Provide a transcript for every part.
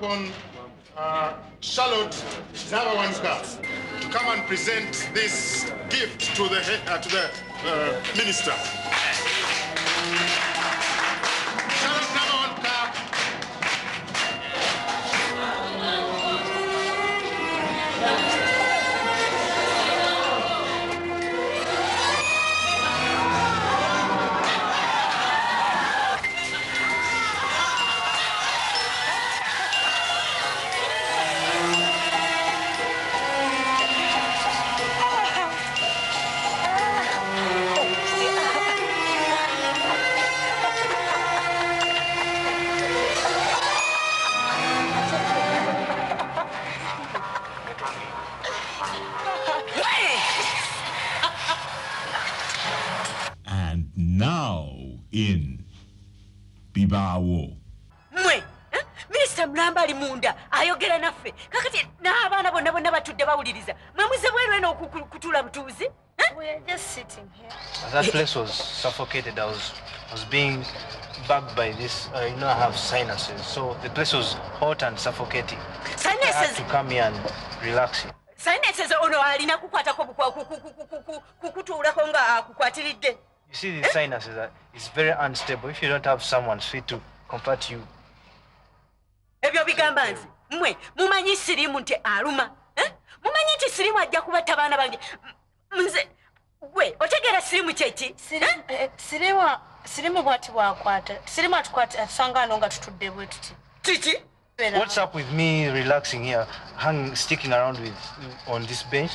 upon Charlotte Zabawanska to come and present this gift to the minister. Charlotte Zabawanska. Now in Bibawo. Mwe, Minister Mlambali Munda, ayogera naffe. Kakati n'abaana bonna batudde bawuliriza. Mwe muze bweru eno kutula butuuzi? We are just sitting here. That place was suffocated. I was being bugged by this. I have sinuses, so the place was hot and suffocating. Sinuses? I had to come here and relax here. Sinuses ono alina kukwatako kukutuulako nga kukwatiridde. You see, these sinuses is very unstable. If you don't have someone's fit to comfort you. Ebyo bigamba nzi, mwe, mumanyi sirimu nti aluma. Mumanyi nti sirimu ajja kubatta baana bange. Nze, gwe, otegeera sirimu kyeki? Sirimu bwati bwakwata. Sirimu atukwata asanga ano nga tutudde bwe tuti. Kiki? What's up with me relaxing here, sticking around on this bench?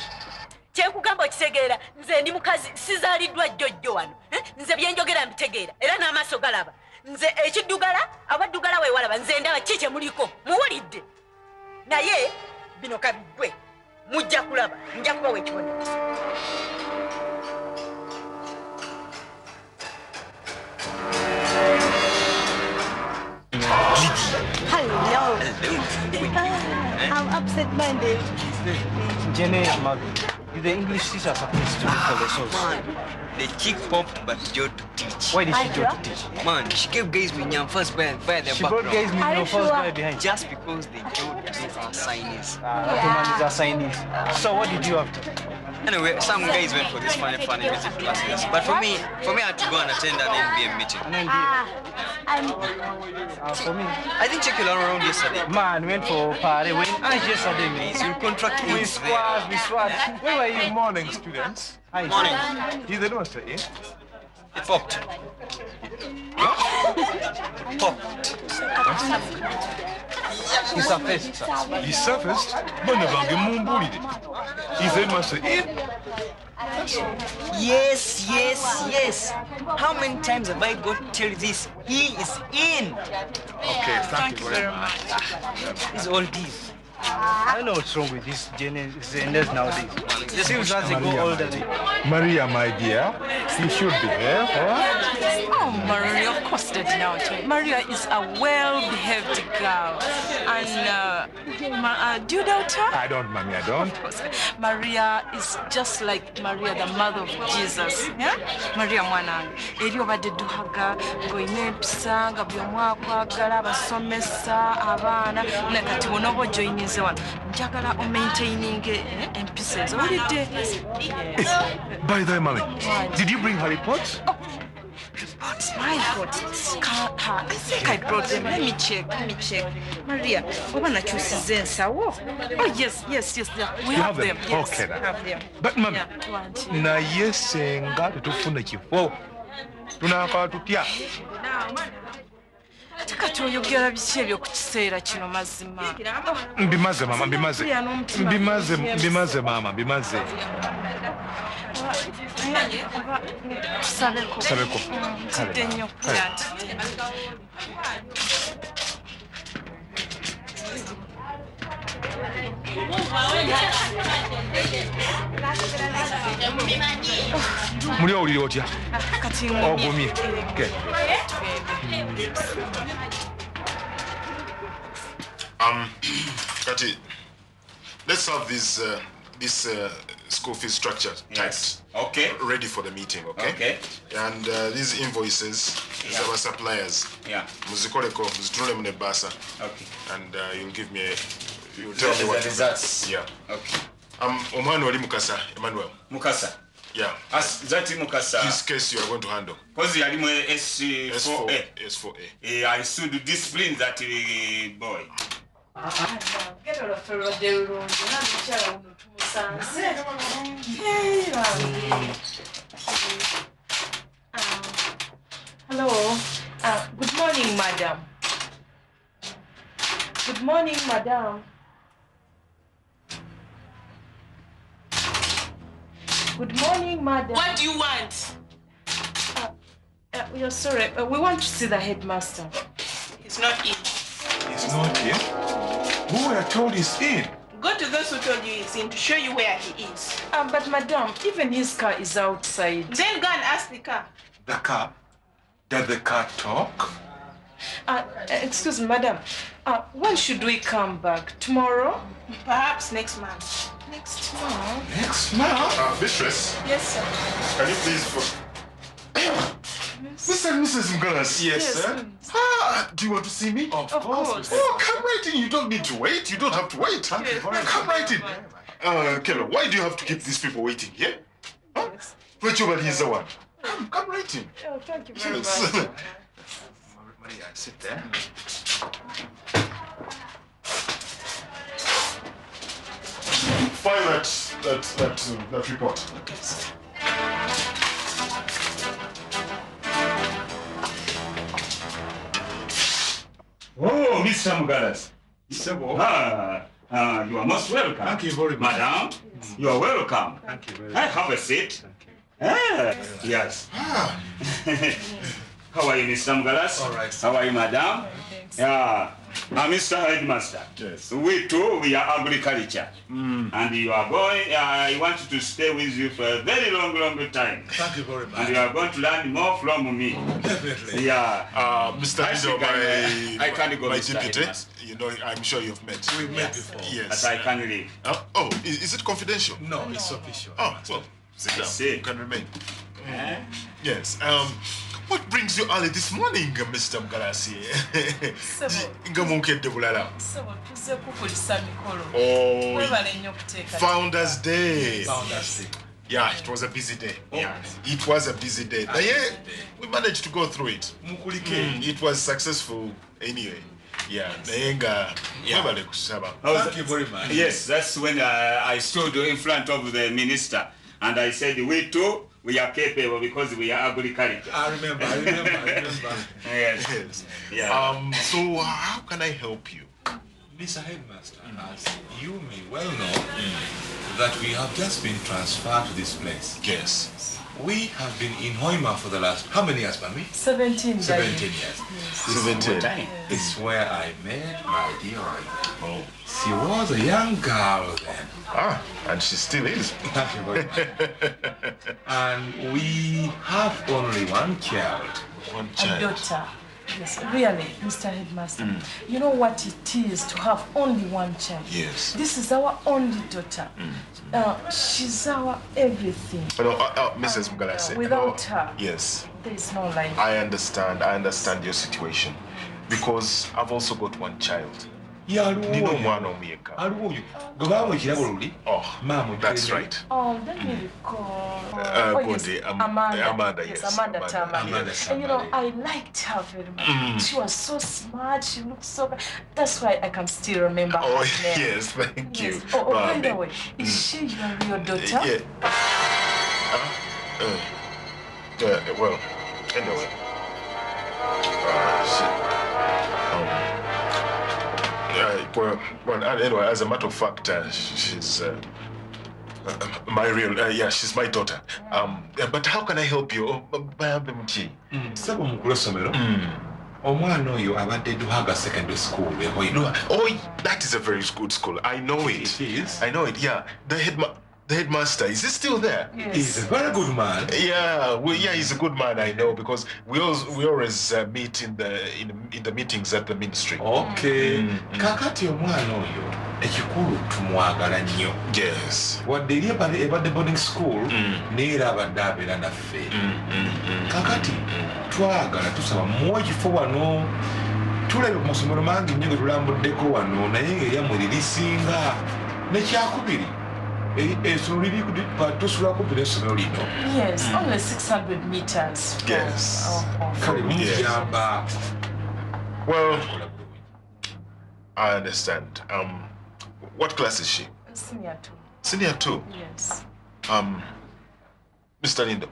Kyekugamba okitegeera, nze ndi mukazi sizaaliddwa jjojjo wano. Nze byenjogera mbitegeera era n'amaaso galaba. Nze ekiddugala, abaddugala weewalaba, nze ndaba ki kye muliko. Muwulidde? Naye bino kabiggwe mujja kulaba, nja kubawa ekibonero. Hello. I'm absent-minded. Jenny, the English teacher supposed to be for lessons. Man, the chick popped but Joe to teach. Why did she Joe to teach? Man, she gave guys me nyam first by the background. She brought guys me your first guy behind. Just because they Joe to do our signees. That is signees. So what did you have to? Anyway, some guys went for this funny music classes. But for me, I had to go and attend an NBA meeting. For me, I think Kyeki around yesterday. Man, went for party. When yesterday, Please, you contract we swat. Where were you? Good morning, students. Hi. Morning. Is the master in? It popped. Popped. He surfaced, sir. He surfaced. Is the master in? Yes. How many times have I got to tell you this? He is in. Okay, thank you very much. It's all this. I know what's wrong with this Zenders nowadays. It seems as they go older. Maria, my dear, you should be there. Oh, Maria, of course, Daddy, now. Maria is a well-behaved girl. And, do you doubt her? I don't, Mommy, I don't. Of course. Maria is just like Maria, the mother of Jesus. Yeah? Maria mwanange. Eri obadde duhaga, ng'olina empisa, nga buli omu akwagala, basomesa, abaana, ne kati wonna joininze wano. Njagala maintaining empisa ezo. Owulidde? By the way, Mommy, did you bring her reports? Reports? My reports? I think I brought them. Let me check. Maria, oba nakyusiza ensawo? Oh, yes. We have them. Yes, okay, we have them. But, Mommy, Yeah, naye senga tetufuna kifo. Tunaakala tutya. Ate kati oyogera biki ebyo ku kiseera kino mazima? Mbimaze, Mama, mbimaze. Mbimaze, Mama, mbimaze. Tusabeko. Ntidde nnyo kulya. Muli owulira otya? Kati Ogumye. Okay. Kati, let's have these this school fee structure typed. Okay. Ready for the meeting, okay? Okay. And these invoices is our suppliers. Yeah. Muzikoleko, muzitule mune basa. Okay. And you'll give me you'll tell me what the results. Yeah. Okay. Omwana oli Mukasa, Emmanuel. Mukasa. Yeah. That Mukasa. His case you are going to handle. Because you are in S4A. S4A. I should discipline that boy. Hello. Good morning, madam. Good morning, madam. Good morning, madam. What do you want? We are sorry. We want to see the headmaster. He's not in. He's not here. Who were told he's in? Go to those who told you he's in to show you where he is. But madam, even his car is outside. Then go and ask the car. The car? Does the car talk? Excuse me, madam. When should we come back? Tomorrow? Perhaps next month. Next month? Next month? Mistress, Yes, sir. can you please... Mr. and Mrs. Mgalas. Yes, sir. Do you want to see me? Of course. Oh, come right in. You don't need to wait. You don't have to wait. Thank you very much. Come right in. Kelo, why do you have to keep these people waiting here? Huh? Virtually is the one. Come right in. Oh, thank you very Yes. much. Maria, sit there. File that report. Okay, sir. Oh, Mr. Mugalas. You are most welcome. Thank you very much. Madam, you are welcome. Thank you very much. Have a seat. Thank you. Yes. How are you, Mr. Mugalas? All right. How are you, madam? Yeah. Mr. Headmaster. Yes. We too, we are agriculture. And you are going, I want to stay with you for a very long time. Thank you very much. And you are going to learn more from me. Definitely. Yeah. Mr. I Bido, think I can't go, my Mr. deputy, Headmaster. you know, I'm sure you've met. We've met before. Yes. But I can't leave. Oh, is it confidential? No, it's official. Oh, well, sit down. see. You can remain. Yes. What brings you early this morning, Mr. Mgalasi? Ngamukedde bulala. Oh, Founders Day. Founders Day. Yeah, it was a busy day. Yeah. It was a busy day. But yeah, we managed to go through it. It was successful anyway. Yeah. Mwebale kusaba. Thank you very much. Yes, that's when I stood in front of the minister and I said, we too, we are capable because we are agriculture. I remember. Yes. Yes. Yeah. So how can I help you? Mr. Headmaster, as you may well know, that we have just been transferred to this place. Yes. We have been in Hoima for the last, how many years, Mami? 17. 17 years. 17. It's where I met my dear wife. Oh. She was a young girl then. And she still is. Thank you very much. And we have only one child. One A child. daughter. Yes, really, Mr. Headmaster. You know what it is to have only one child? Yes. This is our only daughter. She's our everything. No, Mrs. Mgalase. Without her, yes, there is no life. I understand your situation. Because I've also got one child. Nino mwana omuyeka. Oh, that's right. Oh, let me recall. Yes, Amanda. Amanda, Yes, yes. Amanda Tama. Amanda And you know, I liked her very much. She was so smart. She looked so good. That's why I can still remember Oh, her name. yes, thank you. Yes. Oh, by the Mami. way, is she your real daughter? Yeah. Well, anyway. Anyway, as a matter of fact, she's my real, she's my daughter. But how can I help you? Sebo mukulu somero. Omwana oyo abadde Duhaga Secondary School. Oh, that is a very good school. I know it. It is? I know it, yeah. The The headmaster, is he still there? Yes. He's a very good man. Yeah, he's a good man, I know, because we always meet in the meetings at the ministry. Okay. Kakati omwana oyo ekikulu tumwagala nnyo. Yes. Wadde eri ebadde boarding school neera abadde abeera naffe. Kakati twagala tusaba muwe ekifo wano. Tulebe ku masomero mangi nnyo ge tulambuddeko wano naye ng'eryammwe lirisinga. Nekyakubiri essomero liri tusulako buli essomero lino. Yes, only 600 meters. Yes. Kale muyamba. Well, I understand. What class is she? Senior 2. Senior 2. Yes. Mr. Lindo,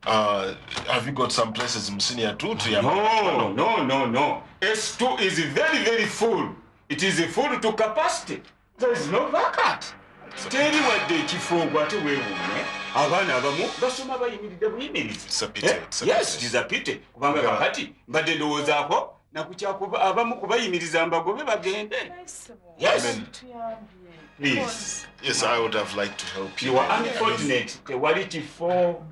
have you got some places in Senior 2 to No. S2 is very, very full. It is full to capacity. There is no vacant. Teri wadde ekifo gwate weewuume abaana abamu basoma bayimiridde buyimirizi. Yes, it is a pity. Kubanga kakati mbadde ndowoozaako nakukyakuba abamu kubayimiriza mbagobe bagende. Yes. Please. Yes, I would have liked to help you. You are unfortunate. Tewali kifo.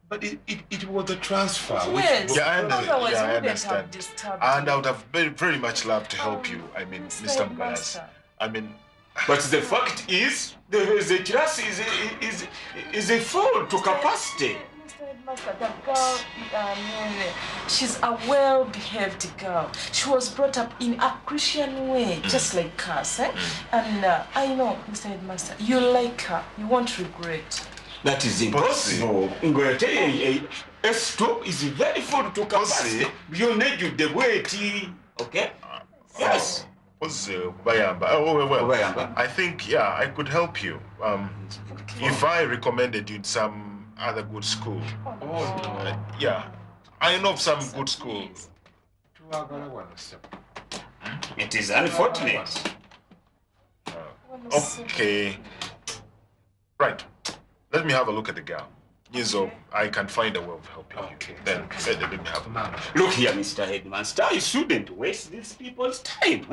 But it was a transfer. Yes. Yeah, I Otherwise, I we wouldn't understand. have disturbed And you. I would have very much loved to help you. I mean, Mr. Mgalas. I mean, But the fact is, the class is full to capacity. Mr. Headmaster, the girl, she's a well-behaved girl. She was brought up in a Christian way, just like us. And I know, Mr. Headmaster, you like her. You won't regret. That is impossible. S2 is very full to capacity. You need the weight. Okay? Yes. Well, I think, yeah, I could help you. If I recommended you in some other good school. Yeah, I know of some good schools. It is unfortunate. Okay. Right. Let me have a look at the girl. So I can find a way of helping you. Okay. Then let me have a Look here, Mr. Headmaster, you shouldn't waste these people's time.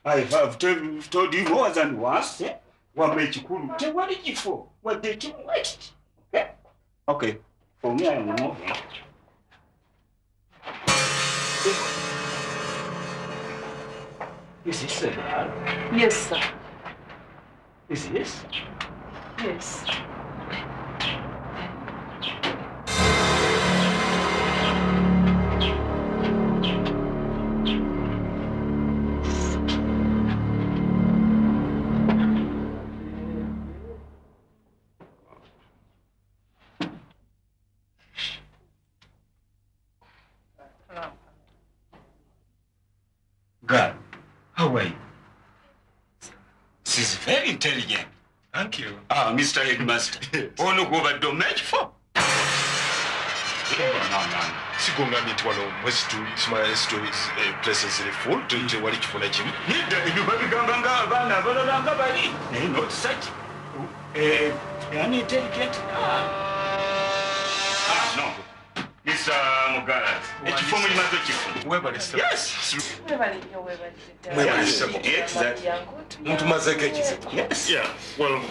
I have told you more than once. Wamechukuru, tewali kifo. What did you waste? Okay. For me, I am moving. Is this the girl? Yes, sir. Is this? Yes. Girl, how are you? She's very intelligent. Thank you. Mr. Headmaster. Ono kuba domage for. No. Sigongani twalo west to places in full to wali kifuna kimu. You babigambanga abaana abalabanga bali. Not such. An intelligent. No. Mr. Mugalas. Ekifo mulimaze kifo. Webale sebo. Yes. Exactly. Muntu mazeko ekizibu. Yes. Yeah, well,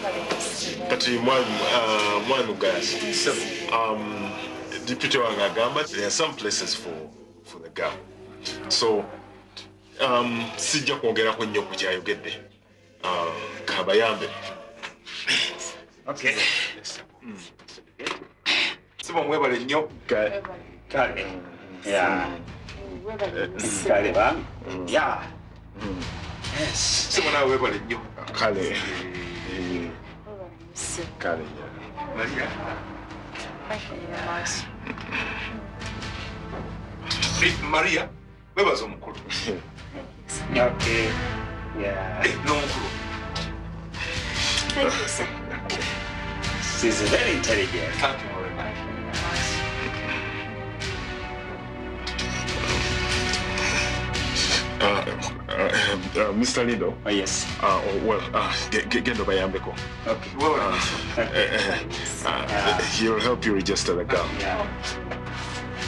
but one guys. Deputy Wangagamba, there are some places for the girl. So, sijja kwongerako nnyo ku kyayogedde. Kabayambe. Okay. Sebo mwebale nnyo. Kale. Yeah. Kale bam. Yeah. Yes. Sebo nawe webale nnyo. Kale. Kale. Maria. Thank you very much. Maria, webaza omukulu. Okay. Yeah. N'omukulu. Thank you, sir. She's very intelligent. Thank you very much. Mr. Lindo. Oh, yes. Gendo bayambeko. Okay. He'll help you register the girl. Yeah.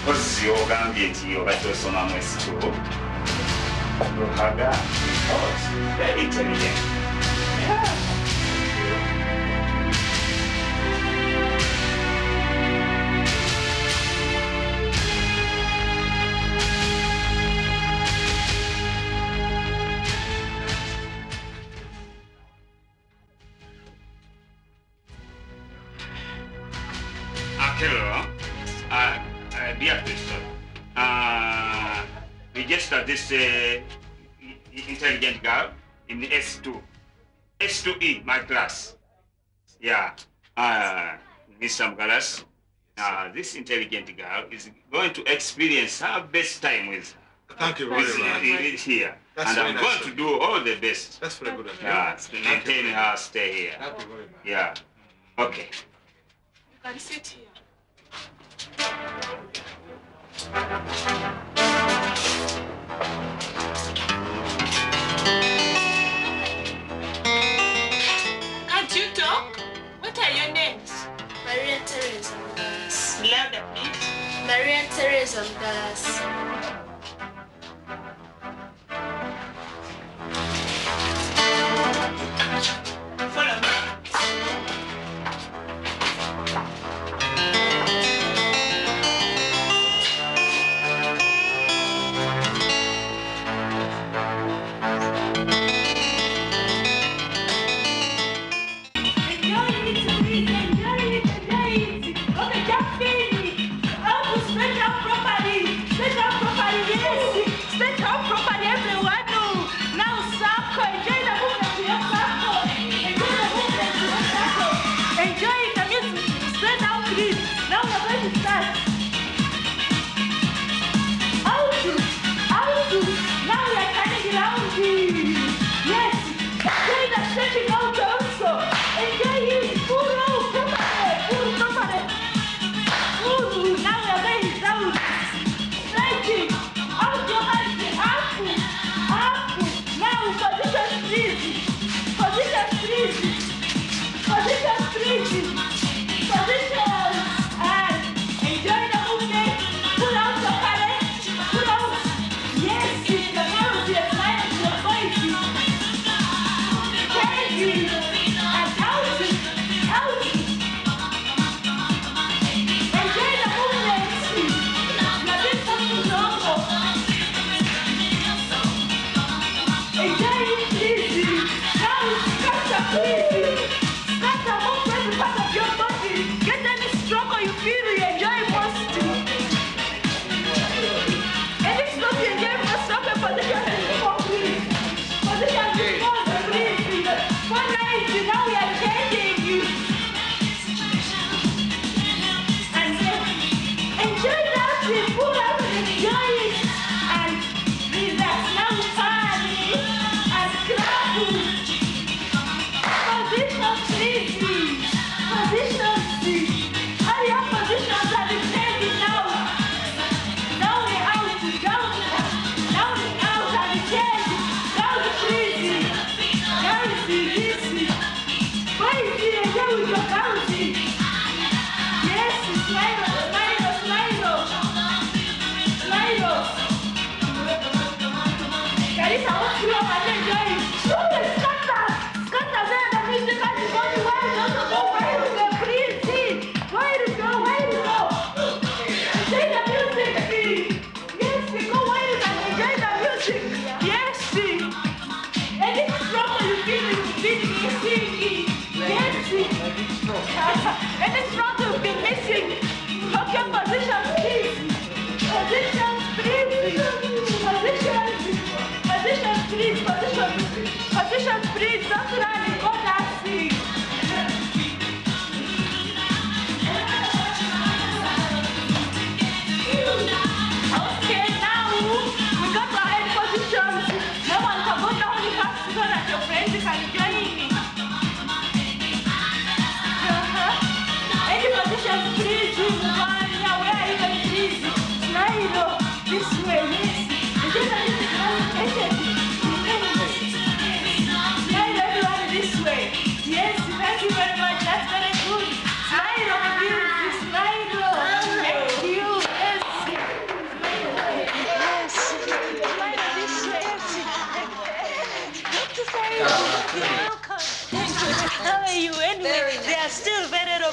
Because you're nti obadde osoma mu S2. Luhaga. Oh, very intelligent. Yeah. Hello. Dear Crystal. Register this intelligent girl in the S2. S2E, my class. Yeah. Mr. Mgalas, this intelligent girl is going to experience her best time with Thank you very much. Here. That's and I'm very nice going to do all the best. That's very good of you. Yeah, to maintain her stay here. Thank you very much. Yeah. Okay. You can sit here. Can't you talk? What are your names? Maria Teresa Dallas. Louder, please. Maria Teresa Dallas. Follow me.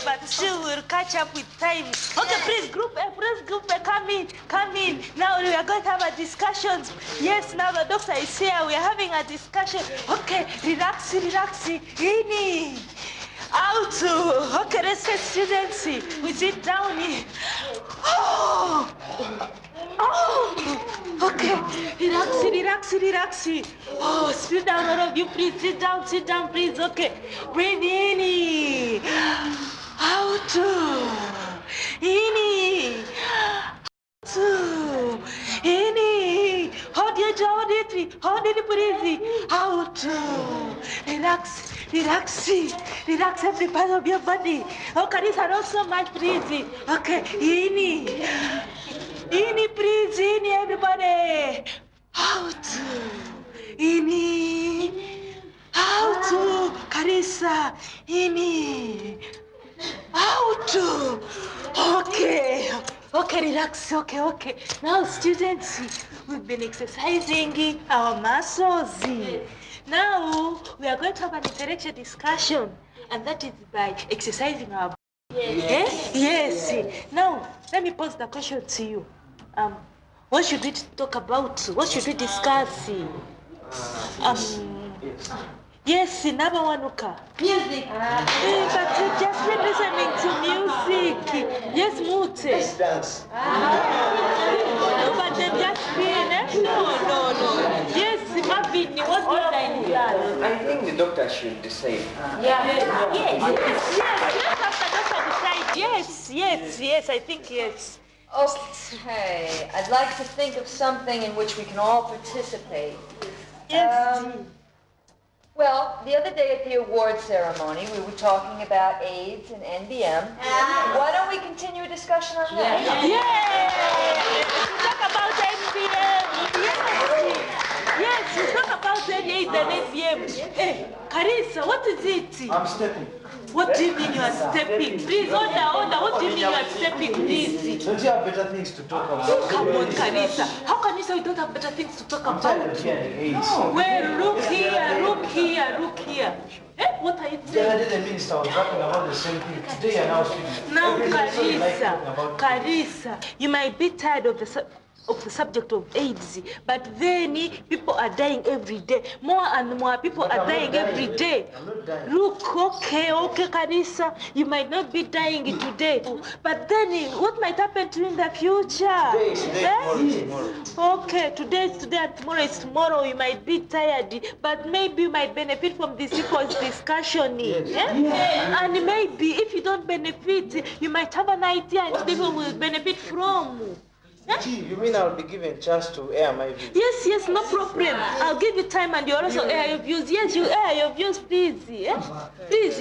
But still we'll catch up with time. Okay, please, group A, come in. Now we are going to have a discussion. Yes, now the doctor is here. We are having a discussion. Okay, relax. In. Out. Okay, let's say students, we sit down here. Oh! Oh! Okay, relax. Oh, sit down, all of you, please. Sit down, please. Okay, breathe in. Out. In. Out. In. Hold it, please. Out. Relax every part of your body. Oh, Carissa, not so much, please. Okay, in, please, in, everybody. Out, in, out, Carissa, in, out. Okay, relax. Okay. Now, students, we've been exercising our muscles. Now, we are going to have an intellectual discussion, and that is by exercising our body. Yes. Now, let me pose the question to you. What should we talk about? What should we discuss? Yes, number one, music. But you just been listening to music. Yes, Mute. Let's dance. No, but they've just been. No. Yes, Marvin, what do you like? I think the doctor should decide. Yes, I think yes. Okay, I'd like to think of something in which we can all participate. Yes. Well, the other day at the award ceremony, we were talking about AIDS and NBM. Why don't we continue a discussion on that? Talk about NBM. Yes, we talk about AIDS and NBM. Hey, Carissa, what is it? I'm stepping. What do you mean you are stepping? Please, order. What do you mean you are stepping, please? Don't you have better things to talk about? Come on, Carissa. How can you say you don't have better things to talk about? I'm tired of AIDS. Well, look here. What are you The saying? other day, the minister was talking about the same thing. Today, I now speaking. Now, Every day, Carissa, you might be tired of the subject of AIDS, but then people are dying every day. More and more people are dying every day. I'm not dying. Look, okay, Carissa, you might not be dying today, but then what might happen to you in the future? Today is today, tomorrow is tomorrow. Okay, today is today and tomorrow is tomorrow. You might be tired, but maybe you might benefit from this people's discussion. And maybe if you don't benefit, you might have an idea and people will benefit from. You mean I'll be given a chance to air my views? Yes, no problem. I'll give you time and you also air your views. Yes, you air your views, please. Please,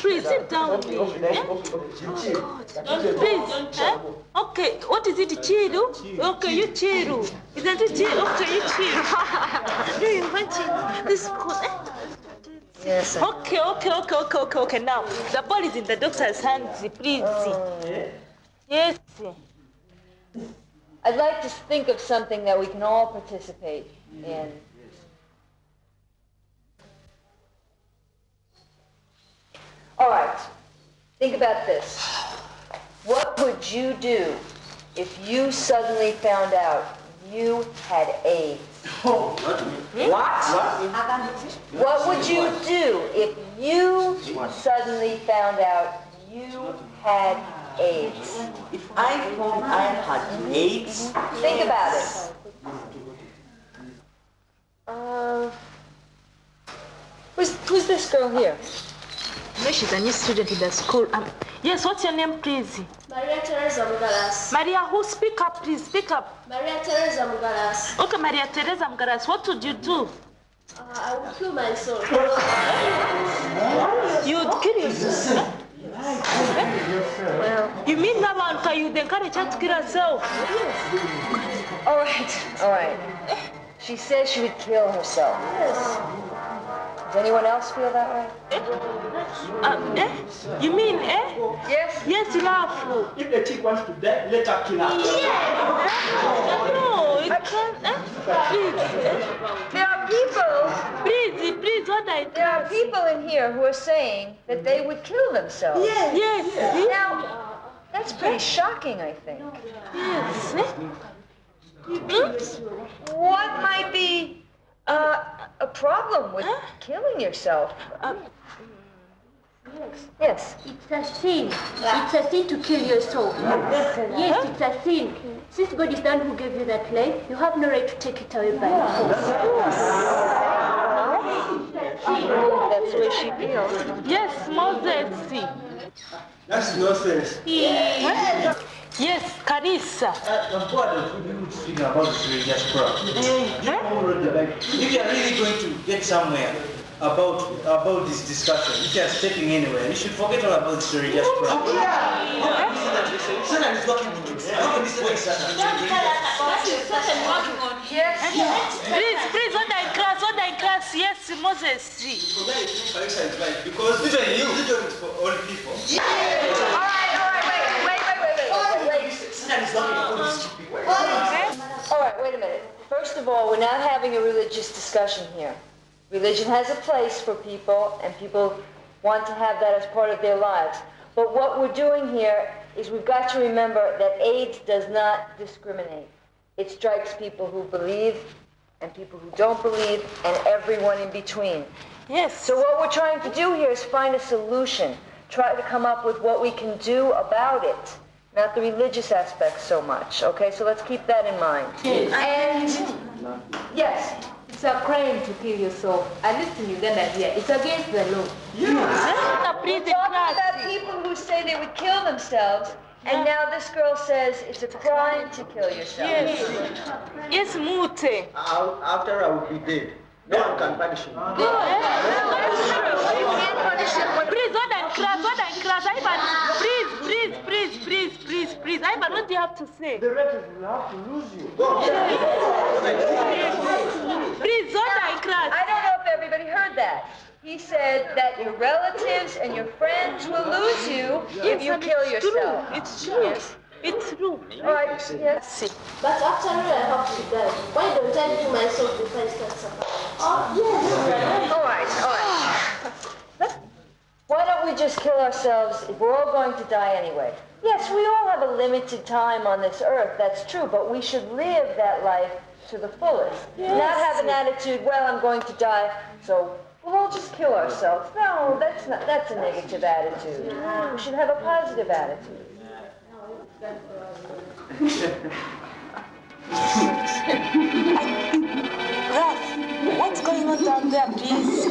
please sit down. Please. Okay, what is it, Chiru? Okay, you Chiru. Isn't it Chiru? Okay, you Chiru. Do you want this coat? Yes. Okay. Now, the ball is in the doctor's hands, please. Yes. I'd like to think of something that we can all participate in. All right, think about this. What would you do if you suddenly found out you had AIDS? What? What would you do if you suddenly found out you had AIDS? If I found I had AIDS? Think about it. Who's this girl here? No, she's a new student in the school. Yes, what's your name, please? Maria Teresa Mugalas. Maria, who? Speak up, please. Speak up. Maria Teresa Mugalas. Okay, Maria Teresa Mugalas. What would you do? I would kill myself. You'd kill yourself? Well, you mean that you would encourage her to kill herself? All right. She says she would kill herself. Does anyone else feel that way? You mean, Yes. Yes, love. If the chick wants to die, let her kill her. No, it can't. Please. There are people. Please, what I There are people in here who are saying that they would kill themselves. Yes. Now, that's pretty shocking, I think. Yes. What might be a problem with killing yourself? Yes. It's a sin. It's a sin to kill yourself. Yes, it's a sin. Since God is the one who gave you that life, you have no right to take it away by force. That's the way she feels. Yes, Moses. That's nonsense. Yes, Carissa. I'm bored of people speaking about this religious crap. If you are really going to get somewhere about this discussion, if you are stepping anywhere, you should forget all about this religious crap. Satan is working on you. Please, order in class. Yes, Moses. Because even you do it for all people. All right, wait. Satan is working for these people. All right, wait a minute. First of all, we're not having a religious discussion here. Religion has a place for people, and people want to have that as part of their lives. But what we're doing here is we've got to remember that AIDS does not discriminate. It strikes people who believe and people who don't believe and everyone in between. Yes. So what we're trying to do here is find a solution, try to come up with what we can do about it, not the religious aspects so much. Okay, so let's keep that in mind. Yes. And yes. It's a crime to kill yourself. At least in Uganda here, it's against the law. We're talking about people who say they would kill themselves, and now this girl says it's a crime to kill yourself. Yes, Mute. After I will be dead, no one can punish me. Please, order in class. Ivan, please. Ivan, what do you have to say? The relatives will have to lose you. Please, order in class. I don't know if everybody heard that. He said that your relatives and your friends will lose you if you kill yourself. It's true. Yes. It's true. All right, yes. But after all, I have to die. Why don't I do myself before I start suffering? Oh, yes. All right. Why don't we just kill ourselves if we're all going to die anyway? Yes, we all have a limited time on this earth, that's true, but we should live that life to the fullest. Yes. Not have an attitude, well, I'm going to die, so we'll all just kill ourselves. No, that's a negative attitude. We should have a positive attitude. Ralph, what's going on down there, please?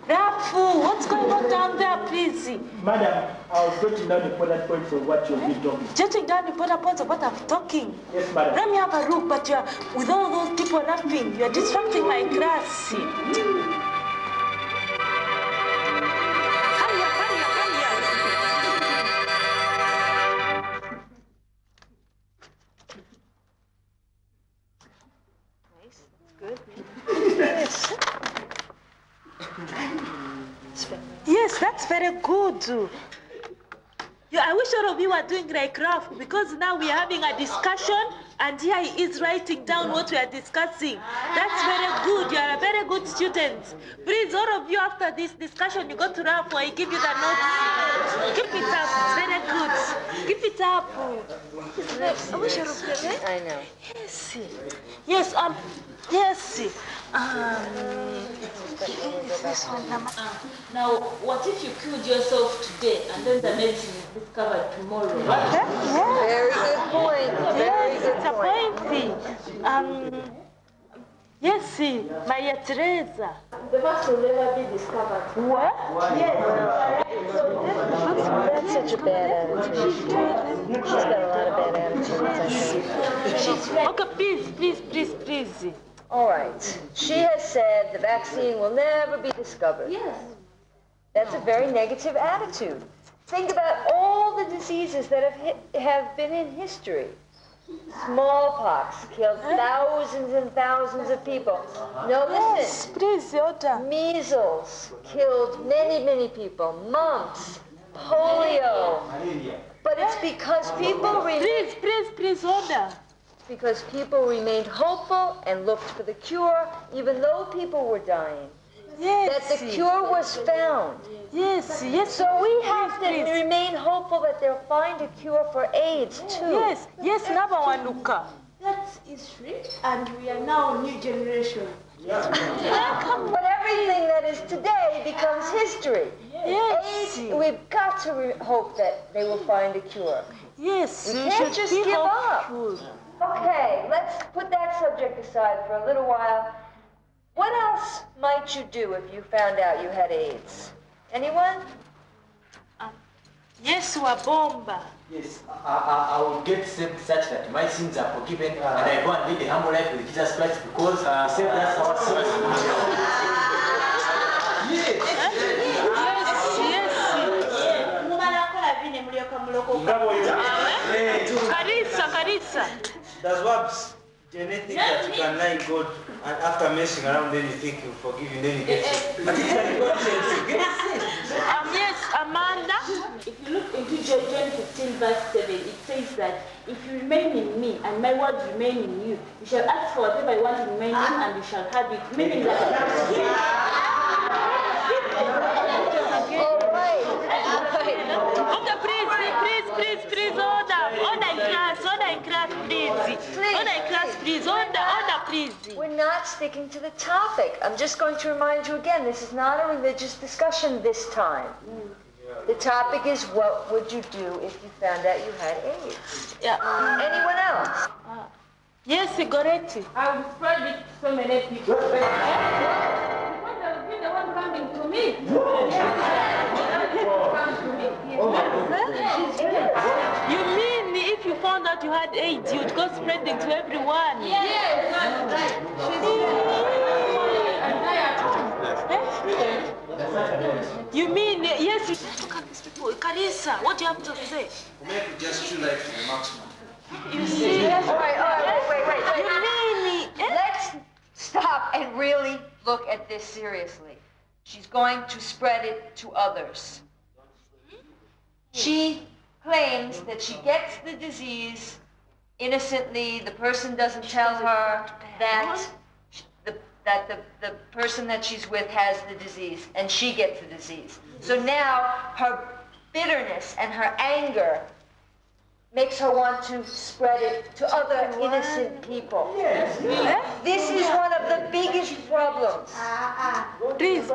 Ralph, what's going on down there, please? Madam, I was jotting down important points of what you've been talking. Jotting down important points of what I'm talking. Yes, madam. Let me have a look, but you're with all those people laughing. You're disrupting my class. Hurry up. Nice, good. Yes, that's very good. Yeah, I wish all of you were doing like Ralph, because now we are having a discussion and here he is writing down what we are discussing. That's very good. You are a very good student. Please, all of you, after this discussion, you go to Ralph or he give you the notes. Keep it up. It's very good. Keep it up. I wish all of you, eh? I know. Yes. Now, what if you killed yourself today and then the medicine is discovered tomorrow? Very good point. Very good point. Yes, Maria Teresa. The verse will never be discovered. What? Yes. That's such a bad attitude. She's got a lot of bad attitudes, I think. Okay, please. All right. She has said the vaccine will never be discovered. Yes. That's a very negative attitude. Think about all the diseases that have been in history. Smallpox killed thousands and thousands of people. No, listen. Please, order. Measles killed many, many people. Mumps, polio. But it's because people Please, order. Because people remained hopeful and looked for the cure, even though people were dying. Yes. That the cure was found. Yes. So we have to remain hopeful that they'll find a cure for AIDS too. Yes, Nabawanuka. That is free, and we are now a new generation. Whatever everything that is today becomes history. Yes. AIDS, we've got to hope that they will find a cure. Yes, We we can't should just be give up. hopeful. Okay, let's put that subject aside for a little while. What else might you do if you found out you had AIDS? Anyone? Yes, Wabomba. Yes, I will get saved such that my sins are forgiven and I go and lead a humble life with Jesus Christ because He saved us our sins. Yes. Karisa. That's what genetic that you can lie God and after messing around then you think you forgive him then you get saved. But it's like God says you get saved. Yes, Amanda. If you look into John 15 verse 7, it says that if you remain in me and my words remain in you, you shall ask for whatever you want to remain in and you shall have it. Meaning that Please, order, please. We're not sticking to the topic. I'm just going to remind you again, this is not a religious discussion this time. The topic is what would you do if you found out you had AIDS? Anyone else? Yes, Goretti. I will spread it to so many people. Because they will be the one coming to me. You mean if you found out you had AIDS, you'd go spreading to everyone? Yes, that's right. You mean, yes, you look at these people. Karisa, what do you have to say? Make it just too late for the maximum. You see? All right, wait. You mean, Let's stop and really look at this seriously. She's going to spread it to others. She claims that she gets the disease innocently. The person doesn't tell her that the person that she's with has the disease, and she gets the disease. So now her bitterness and her anger makes her want to spread it to other innocent people. This is one of the biggest problems. Please,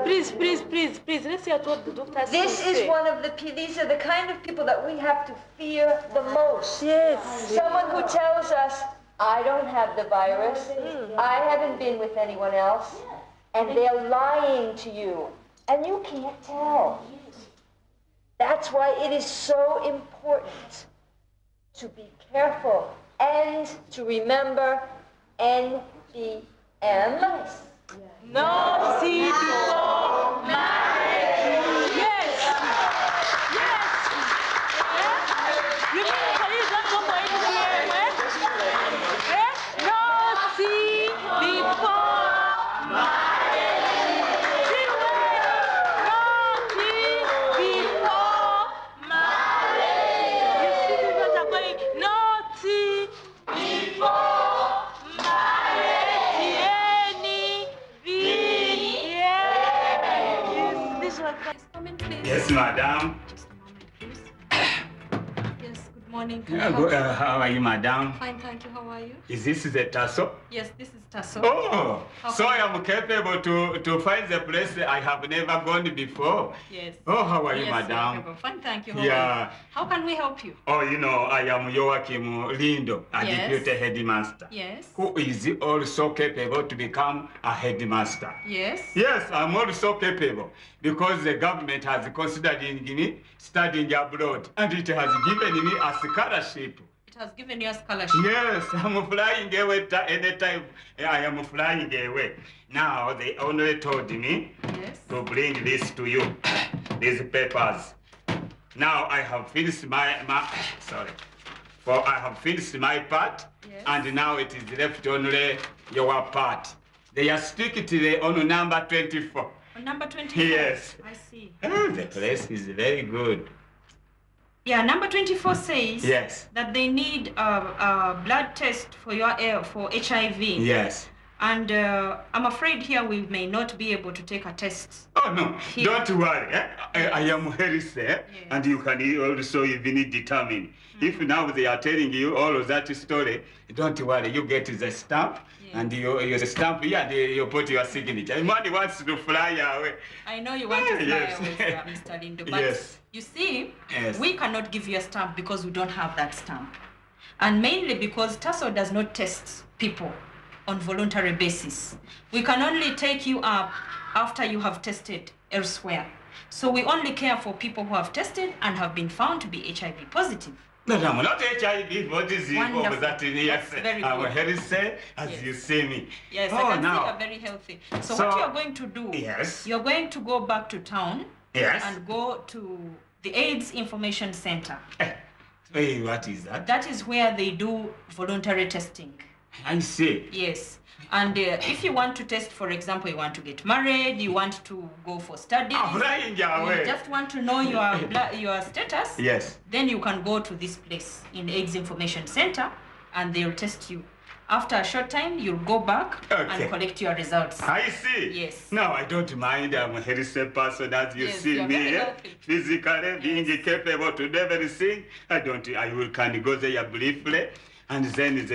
let's hear what the doctor says. These are the kind of people that we have to fear the most. Yes. Someone who tells us, I don't have the virus, I haven't been with anyone else, and they're lying to you, and you can't tell. That's why it is so important to be careful and to remember NBM. No, see before marriage. Yes. You mean police don't go for NBM, No, see before marriage. Yes, madam. Yes, good morning. How are you, madam? Fine, thank you. How are you? Is this the tassel? Yes, this is Tasso. Oh, so I am capable to find the place I have never gone before. Yes. Oh, how are you, Yes, madam? you're fine, thank you. How Yeah. are you? How can we help you? Oh, you know, I am Joachim Lindo, a Yes. deputy headmaster. Yes. Who is also capable to become a headmaster. Yes. Yes, I'm also capable because the government has considered me studying abroad and it has given me a scholarship. It has given you a scholarship. Yes, I'm flying away anytime I am flying away. Now, they only told me to bring this to you, these papers. Now, I have finished I have finished my part, and now it is left only your part. They are strictly on number 24. On number 24? Yes. I see. Oh, the place is very good. Yeah, number 24 says Yes. that they need a blood test for your for HIV. Yes. And I'm afraid here we may not be able to take a test. Oh, no, don't worry. I am healthy, and you can also even determine. If now they are telling you all of that story, don't worry, you get the stamp, and you stamp here, and you put your signature. Money wants to fly away. I know you want to fly away, Mr. Lindo, but you see, we cannot give you a stamp because we don't have that stamp. And mainly because TASO does not test people on voluntary basis. We can only take you up after you have tested elsewhere. So we only care for people who have tested and have been found to be HIV positive. But I'm not HIV, what is it? Wonderful. That yes, very I'm good. healthy, as you see me. Yes, oh, I can now. see you're very healthy. So what you're going to do, you're going to go back to town and go to the AIDS Information Center. Hey, what is that? That is where they do voluntary testing. I see. Yes. And if you want to test, for example, you want to get married, you want to go for studies, you just want to know your status, then you can go to this place in AIDS Information Center and they'll test you. After a short time, you'll go back and collect your results. I see. Yes. No, I don't mind. I'm a healthy person, as you see me. Physically, being capable to do everything. I can go there briefly, and then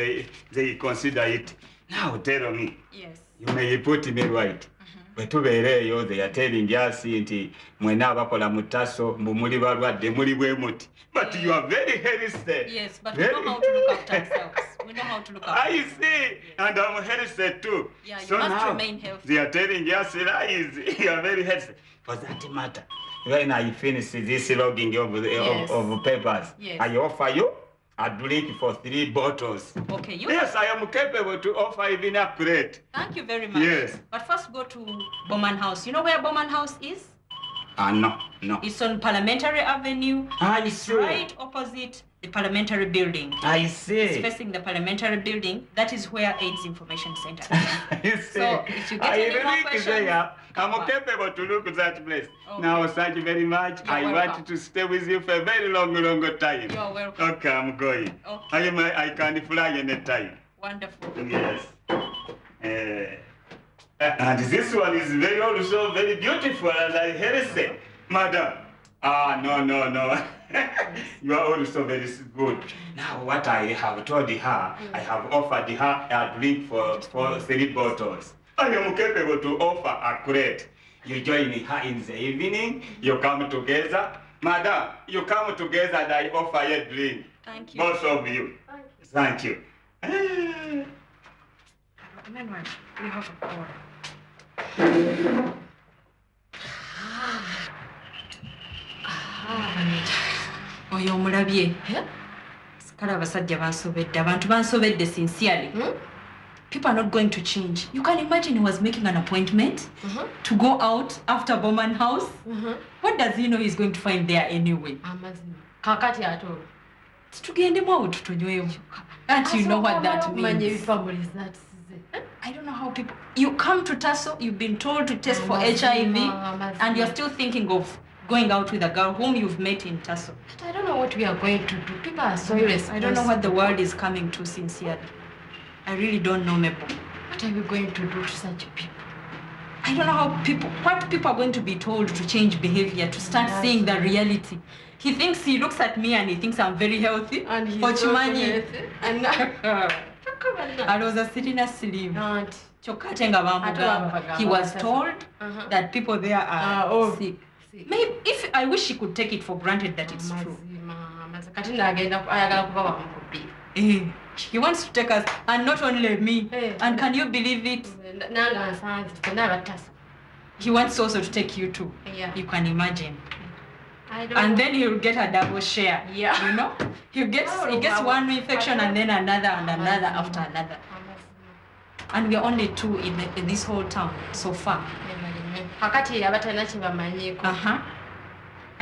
they consider it. Now tell me. Yes. You may put me right. Bwetubeereeyo they are telling us nti mwena abakola mu TASO muli balwadde muli bwe muti. But you are very healthy. Yes, but we know how to look after ourselves. We know how to look after ourselves. I see. And I'm healthy too. Yeah, so you must now, remain healthy. They are telling us lies. You are very healthy. For that matter, when I finish this logging of papers, I offer you a drink for 3 bottles. Okay, Yes, I am capable to offer even a crate. Thank you very much. Yes. But first go to Bowman House. You know where Bowman House is? No. It's on Parliamentary Avenue. It's right opposite the Parliamentary Building. I see. It's facing the Parliamentary Building. That is where AIDS Information Center is. So if you get any more questions, I'm capable to look at that place. Okay. Now, thank you very much. I want to stay with you for a very long time. You're welcome. Okay, I'm going. Okay. I can fly anytime. Wonderful. Yes. And this one is also very beautiful and healthy. Madam. No. You are also very good. Now, what I have told her, I have offered her a drink for 3 bottles. I am capable to offer a crate. You join her in the evening, you come together. Madam, you come together and I offer you a drink. Thank you. Both of you. Thank you. Emmanuel, we have a call. Oyo omulabye kale abasajja bansobedde abantu bansobedde sincerely. People are not going to change. You can imagine he was making an appointment to go out after Bowman House. What does he know he's going to find there anyway? Kakati ato. Tugendemu awo tutunywewo. Can't you know what that means? I don't know how people... You come to TASO, you've been told to test for HIV, and you're still thinking of going out with a girl whom you've met in TASO. But I don't know what we are going to do. People are so irresponsible. I don't know what the world is coming to, sincerely. I really don't know, Mabel. What are we going to do to such people? I don't know what people are going to be told to change behavior, to start seeing the reality. He looks at me and he thinks I'm very healthy. And he's also healthy. And I was sitting asleep. He was told that people there are sick. Maybe if I wish he could take it for granted that it's true. He wants to take us, and not only me. And can you believe it? He wants also to take you too. You can imagine. And then he'll get a double share. You know? He gets one infection and then another and another after another. And we're only 2 in this whole town so far. I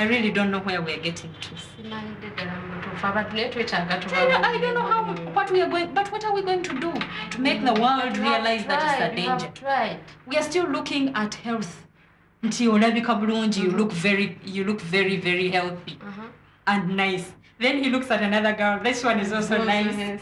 really don't know where we're getting to. I don't know what are we going to do to make the world realize that it's a danger? We are still looking at health. You look very, very healthy and nice. Then he looks at another girl. This one is also nice.